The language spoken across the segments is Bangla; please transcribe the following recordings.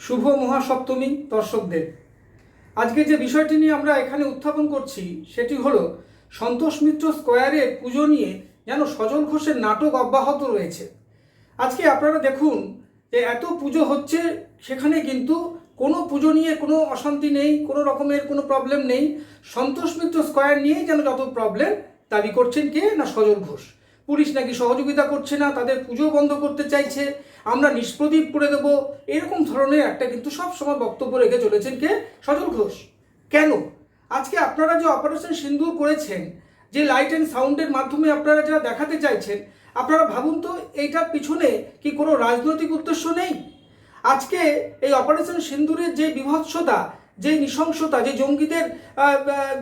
শুভ মহাসপ্তমী দর্শকদের। আজকে যে বিষয়টি নিয়ে আমরা এখানে উত্থাপন করছি সেটি হলো সন্তোষ মিত্র স্কোয়ারের পুজো নিয়ে যেন সজল ঘোষের নাটক অব্যাহত রয়েছে। আজকে আপনারা দেখুন যে এত পুজো হচ্ছে, সেখানে কিন্তু কোনো পুজো নিয়ে কোনো অশান্তি নেই, কোনো রকমের কোনো প্রবলেম নেই। সন্তোষ মিত্র স্কোয়ার নিয়েই যেন যত প্রবলেম দাবি করছেন কে না সজল ঘোষ। পুলিশ নাকি সহযোগিতা করছে না, তাদের পুজো বন্ধ করতে চাইছে, আমরা নিষ্প্রদীপ করে দেবো, এরকম ধরনের একটা কিন্তু সবসময় বক্তব্য রেখে চলেছেন কে সজল ঘোষ। কেন আজকে আপনারা যে অপারেশন সিন্দুর করেছেন, যে লাইট অ্যান্ড সাউন্ডের মাধ্যমে আপনারা যারা দেখাতে চাইছেন, আপনারা ভাবুন তো এইটার পিছনে কি কোনো রাজনৈতিক উদ্দেশ্য নেই? আজকে এই অপারেশন সিন্দুরের যে বিভৎসতা, যে নৃশংসতা, যে জঙ্গিদের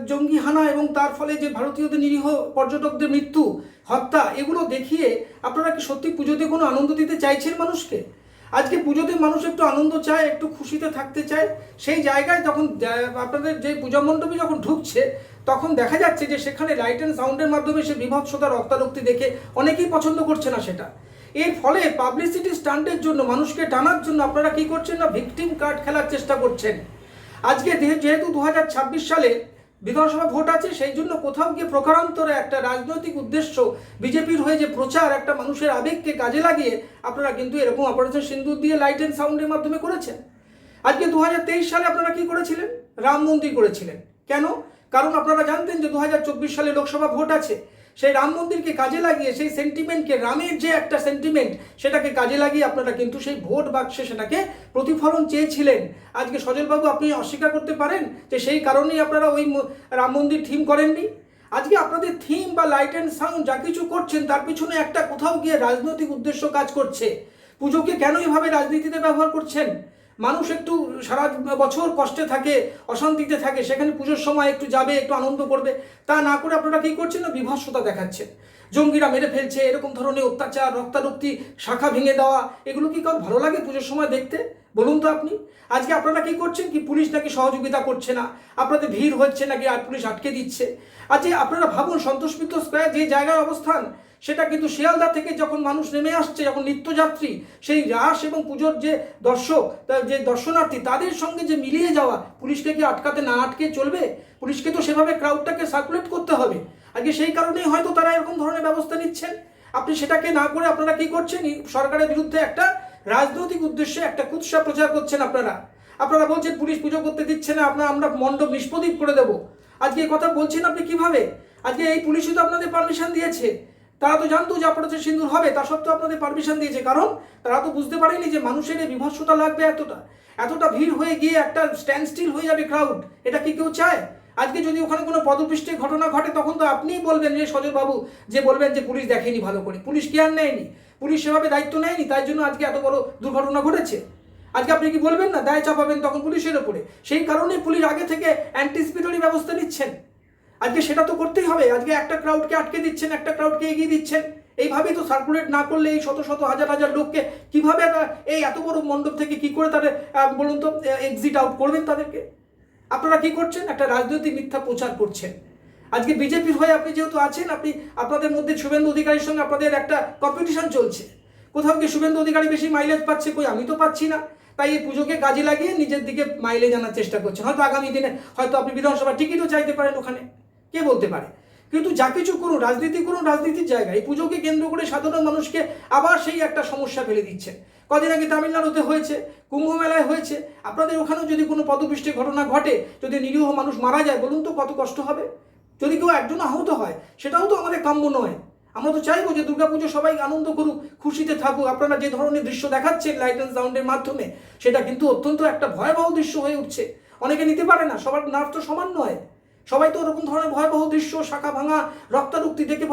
জঙ্গি হানা এবং তার ফলে যে ভারতীয়দের নিরীহ পর্যটকদের মৃত্যু, হত্যা, এগুলো দেখিয়ে আপনারা কি সত্যি পুজোতে কোনো আনন্দ দিতে চাইছেন মানুষকে? আজকে পুজোতে মানুষ একটু আনন্দ চায়, একটু খুশিতে থাকতে চায়। সেই জায়গায় তখন আপনাদের যে পূজা মণ্ডপে যখন ঢুকছে, তখন দেখা যাচ্ছে যে সেখানে লাইট অ্যান্ড সাউন্ডের মাধ্যমে সে বিভৎসতা, রক্তারক্তি দেখে অনেকেই পছন্দ করছে না সেটা। এর ফলে পাবলিসিটি স্টান্টের জন্য, মানুষকে টানার জন্য আপনারা কি করছেন না ভিকটিম কার্ড খেলার চেষ্টা করছেন। আজকে যেহেতু 2026 সালে বিধানসভা ভোট আছে, সেই জন্য কোথাও গিয়ে প্রকারান্তরে একটা রাজনৈতিক উদ্দেশ্য, বিজেপির হয়ে যে প্রচার, একটা মানুষের আবেগকে কাজে লাগিয়ে আপনারা কিন্তু এরকম অপারেশন সিন্দুর দিয়ে লাইট অ্যান্ড সাউন্ডের মাধ্যমে করেছেন। আজকে 2023 সালে আপনারা কি করেছিলেন? রাম মন্দির করেছিলেন। কেন? কারণ আপনারা জানতেন যে 2024 সালে লোকসভা ভোট আছে। সেই রাম মন্দিরকে কাজে লাগিয়ে, সেই সেন্টিমেন্টকে, রামের যে একটা সেন্টিমেন্ট, সেটাকে কাজে লাগিয়ে আপনারা কিন্তু সেই ভোট বাক্সে সেটাকে প্রতিফলন চেয়েছিলেন। আজকে সজলবাবু আপনি অস্বীকার করতে পারেন যে সেই কারণেই আপনারা ওই রাম মন্দির থিম করেননি? আজকে আপনাদের থিম বা লাইট অ্যান্ড সাউন্ড যা কিছু করছেন, তার পিছনে একটা কোথাও গিয়ে রাজনৈতিক উদ্দেশ্য কাজ করছে। পুজোকে কেন এভাবে রাজনীতিতে ব্যবহার করছেন? মানুষ একটু সারা বছর কষ্টে থাকে, অশান্তিতে থাকে, সেখানে পুজোর সময় একটু যাবে, একটু আনন্দ করবে, তা না করে আপনারা কী করছেন না বিভৎসতা দেখাচ্ছেন। জঙ্গিরা মেরে ফেলছে, এরকম ধরনের অত্যাচার, রক্তারক্তি, শাখা ভেঙে দেওয়া, এগুলো কি কারো ভালো লাগে পুজোর সময় দেখতে? বলুন তো আপনি। আজকে আপনারা কি করছেন কি পুলিশ নাকি সহযোগিতা করছে না, আপনাদের ভিড় হচ্ছে নাকি আর পুলিশ আটকে দিচ্ছে। আজকে আপনারা ভাবুন সন্তোষ মিত্র স্কোয়ার যে জায়গায় অবস্থান, সেটা কিন্তু শিয়ালদা থেকে যখন মানুষ নেমে আসছে, যখন নিত্যযাত্রী, সেই রাস এবং পুজোর যে দর্শক, যে দর্শনার্থী, তাদের সঙ্গে যে মিলিয়ে যাওয়া, পুলিশকে কি আটকাতে না আটকে চলবে? পুলিশকে তো সেভাবে ক্রাউডটাকে সার্কুলেট করতে হবে। আজকে সেই কারণেই হয়তো তারা এরকম ধরনের ব্যবস্থা নিচ্ছেন। আপনি সেটাকে না করে আপনারা কি করছেন? সরকারের বিরুদ্ধে একটা রাজনৈতিক উদ্দেশ্যে একটা কুৎসা প্রচার করছেন। আপনারা বলছেন পুলিশ পুজো করতে দিচ্ছে না, আমরা মণ্ডপ নিষ্প্রদীপ করে দেবো। আজকে এই কথা বলছেন আপনি কিভাবে? আজকে এই পুলিশই তো আপনাদের পারমিশন দিয়েছে। তারা তো জানতো যে অপারেশন সিন্দুর হবে, তা সত্ত্বেও আপনাদের পারমিশন দিয়েছে। কারণ তারা তো বুঝতে পারেনি যে মানুষের এই বিভৎসতা লাগবে, এতটা ভিড় হয়ে গিয়ে একটা স্ট্যান্ড স্টিল হয়ে যাবে ক্রাউড। এটা কি কেউ চায়? আজকে যদি ওখানে কোনো পদপৃষ্ঠের ঘটনা ঘটে, তখন তো আপনিই বলবেন যে সজলবাবু, যে বলবেন যে পুলিশ দেখেনি ভালো করে। পুলিশ কি আর নেয়নি? পুলিশ সেভাবে দায়িত্ব নেয়নি, তাই জন্য আজকে এত বড় দুর্ঘটনা ঘটেছে। আজকে আপনি কি বলবেন না দায় চাপাবেন তখন পুলিশের ওপরে? সেই কারণেই পুলিশ আগে থেকে অ্যান্টিসিপেটরি ব্যবস্থা নিচ্ছেন। আজকে সেটা তো করতেই হবে। আজকে একটা ক্রাউডকে আটকে দিচ্ছেন, একটা ক্রাউডকে এগিয়ে দিচ্ছেন। এইভাবেই তো সার্কুলেট না করলে এই শত শত হাজার হাজার লোককে কিভাবে এই এত বড় মণ্ডপ থেকে কি করে তাদের বলুন তো এক্সিট আউট করবেন তাদেরকে? আপনারা কি করছেন? একটা রাজনৈতিক মিথ্যা প্রচার করছেন। আজকে বিজেপির হয়ে আপনি যেহেতু আছেন, আপনাদের মধ্যে শুভেন্দু অধিকারীর সঙ্গে আপনাদের একটা কম্পিটিশন চলছে। কোথাও কি শুভেন্দু অধিকারী বেশি মাইলেজ পাচ্ছে? কই, আমি তো পাচ্ছি না। তাই এই পুজোকে কাজে লাগিয়ে নিজের দিকে মাইলেজ আনার চেষ্টা করছেন। হয়তো আগামী দিনে হয়তো আপনি বিধানসভা টিকিটও চাইতে পারেন ওখানে, কে বলতে পারে। কিন্তু যা কিছু করুন, রাজনীতি করুন রাজনীতির জায়গায়। এই পুজোকে কেন্দ্র করে সাধারণ মানুষকে আবার সেই একটা সমস্যা ফেলে দিচ্ছে। কদিন আগে তামিলনাড়ুতে হয়েছে, কুম্ভ মেলায় হয়েছে। আপনাদের ওখানেও যদি কোনো পদপৃষ্ঠের ঘটনা ঘটে, যদি নিরীহ মানুষ মারা যায়, বলুন তো কত কষ্ট হবে। যদি কেউ একজন আহত হয়, সেটাও তো আমাদের কাম্য নয়। আমরা তো চাইবো যে দুর্গাপুজো সবাই আনন্দ করুক, খুশিতে থাকুক। আপনারা যে ধরনের দৃশ্য দেখাচ্ছেন লাইট অ্যান্ড সাউন্ডের মাধ্যমে, সেটা কিন্তু অত্যন্ত একটা ভয়াবহ দৃশ্য হয়ে উঠছে। অনেকে নিতে পারে না, সবার নার্ভ তো সমান নয়। সবাই তো ওরকম ধরনের ভয়াবহ দৃশ্য, শাখা ভাঙা, রক্তারক্তি দেখে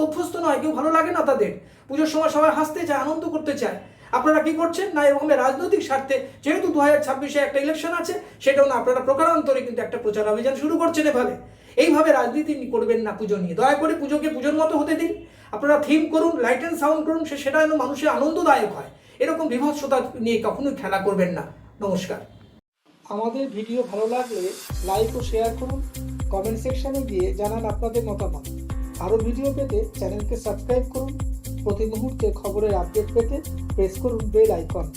অভ্যস্ত নয়। কেউ ভালো লাগে না তাদের। পুজোর সময় সবাই হাসতে চায়, আনন্দ করতে চায়। আপনারা কি করছেন না এরকম রাজনৈতিক স্বার্থে, যেহেতু 2026-এ একটা ইলেকশন আছে, সেটাও না আপনারা প্রকারান্তরে কিন্তু একটা প্রচার অভিযান শুরু করছেন। এইভাবে রাজনীতি করবেন না পুজো নিয়ে। দয়া করে পুজোকে পুজোর মতো হতে দিন। আপনারা থিম করুন, লাইট অ্যান্ড সাউন্ড করুন, সেটা যেন মানুষের আনন্দদায়ক হয়। এরকম বিভৎসতা নিয়ে কখনোই খেলা করবেন না। নমস্কার। আমাদের ভিডিও ভালো লাগলে লাইক ও শেয়ার করুন, কমেন্ট সেকশনে গিয়ে জানান আপনাদের মতামত। আরও ভিডিও পেতে চ্যানেলকে সাবস্ক্রাইব করুন। প্রতি মুহূর্তে খবরের আপডেট পেতে প্রেস করুন বেল আইকন।